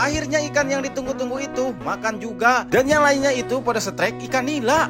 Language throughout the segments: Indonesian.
Akhirnya ikan yang ditunggu-tunggu itu makan juga. Dan yang lainnya itu pada strike ikan nila.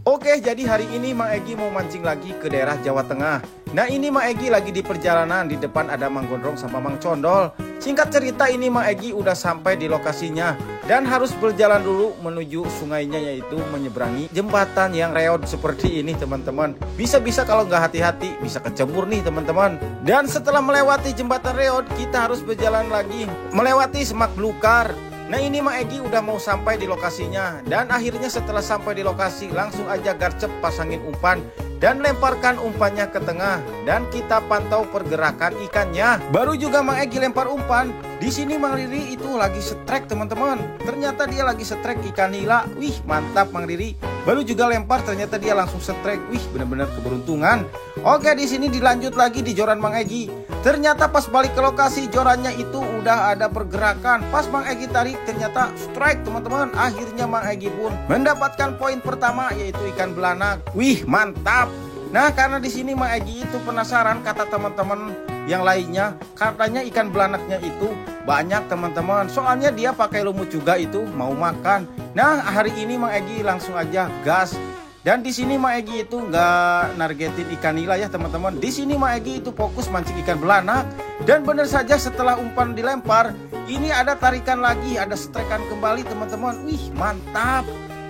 Oke, jadi hari ini Mang Egy mau mancing lagi ke daerah Jawa Tengah. Nah, ini Mang Egy lagi di perjalanan, di depan ada Mang Gondrong sama Mang Condol. Singkat cerita, ini Mang Egy udah sampai di lokasinya dan harus berjalan dulu menuju sungainya, yaitu menyeberangi jembatan yang reot seperti ini teman-teman. Bisa-bisa kalau nggak hati-hati bisa kecebur nih teman-teman. Dan setelah melewati jembatan reot, kita harus berjalan lagi melewati semak belukar. Nah, ini Mang Egy udah mau sampai di lokasinya. Dan akhirnya setelah sampai di lokasi, langsung aja garcep pasangin umpan dan lemparkan umpannya ke tengah. Dan kita pantau pergerakan ikannya. Baru juga Mang Egy lempar umpan, di sini Mang Riri itu lagi strike teman-teman. Ternyata dia lagi strike ikan nila. Wih, mantap Mang Riri. Baru juga lempar, ternyata dia langsung strike. Wih, benar-benar keberuntungan. Oke, di sini dilanjut lagi di joran Mang Egy. Ternyata pas balik ke lokasi, jorannya itu udah ada pergerakan. Pas Mang Egy tarik, ternyata strike teman-teman. Akhirnya Mang Egy pun mendapatkan poin pertama, yaitu ikan belanak. Wih, mantap. Nah, karena di sini Mang Egy itu penasaran, kata teman-teman yang lainnya, katanya ikan belanaknya itu banyak teman-teman. Soalnya dia pakai lumut juga itu mau makan. Nah, hari ini Mang Egy langsung aja gas. Dan di sini Mang Egy itu nggak nargetin ikan nila ya teman-teman. Di sini Mang Egy itu fokus mancing ikan belanak. Dan benar saja setelah umpan dilempar, ini ada tarikan lagi, ada strikean kembali teman-teman. Wih, mantap.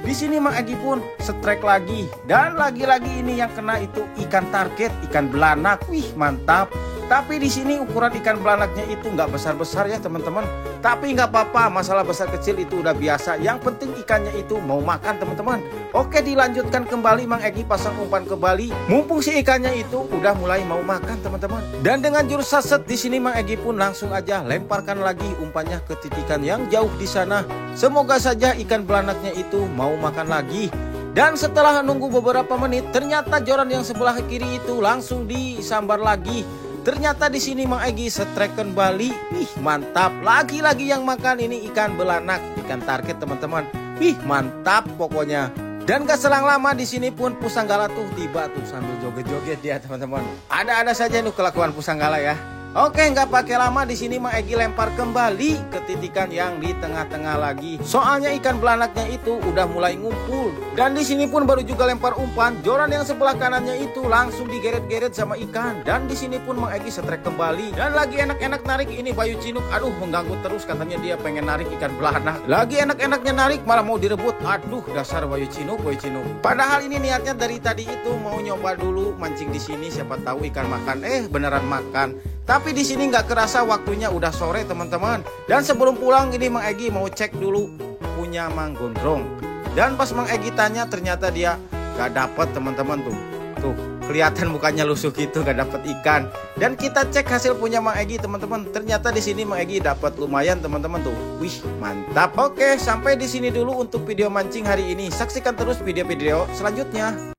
Di sini Mang Egy pun strike lagi. Dan lagi-lagi ini yang kena itu ikan target, ikan belanak. Wih, mantap. Tapi di sini ukuran ikan belanaknya itu nggak besar-besar ya teman-teman. Tapi nggak apa-apa, masalah besar kecil itu udah biasa. Yang penting ikannya itu mau makan teman-teman. Oke, dilanjutkan kembali, Mang Egy pasang umpan kembali. Mumpung si ikannya itu udah mulai mau makan teman-teman. Dan dengan jurus saset di sini Mang Egy pun langsung aja lemparkan lagi umpannya ke titikan yang jauh di sana. Semoga saja ikan belanaknya itu mau makan lagi. Dan setelah nunggu beberapa menit, ternyata joran yang sebelah kiri itu langsung disambar lagi. Ternyata di sini Mang Egy strike kembali. Wih, mantap. Lagi-lagi yang makan ini ikan belanak, ikan target teman-teman. Wih, mantap pokoknya. Dan gak selang lama di sini pun Pusanggala tuh tiba tuh sambil joget-joget dia teman-teman. Ada-ada saja nih kelakuan Pusanggala ya. Oke, nggak pakai lama di sini Mang Egy lempar kembali ke titikan yang di tengah-tengah lagi. Soalnya ikan belanaknya itu udah mulai ngumpul. Dan di sini pun baru juga lempar umpan, joran yang sebelah kanannya itu langsung digeret-geret sama ikan. Dan di sini pun Mang Egy strike kembali. Dan lagi enak-enak narik ini Bayu Cinuk. Aduh, mengganggu terus, katanya dia pengen narik ikan belanak. Lagi enak-enaknya narik malah mau direbut. Aduh, dasar Bayu Cinuk, Bayu Cinuk. Padahal ini niatnya dari tadi itu mau nyoba dulu mancing di sini, siapa tahu ikan makan. Beneran makan. Tapi di sini nggak kerasa waktunya udah sore teman-teman. Dan sebelum pulang ini Mang Egy mau cek dulu punya Mang Gondrong. Dan pas Mang Egy tanya, ternyata dia nggak dapet teman-teman tuh. Tuh kelihatan mukanya lusuh gitu, nggak dapet ikan. Dan kita cek hasil punya Mang Egy teman-teman. Ternyata di sini Mang Egy dapat lumayan teman-teman tuh. Wih, mantap. Oke, sampai di sini dulu untuk video mancing hari ini. Saksikan terus video-video selanjutnya.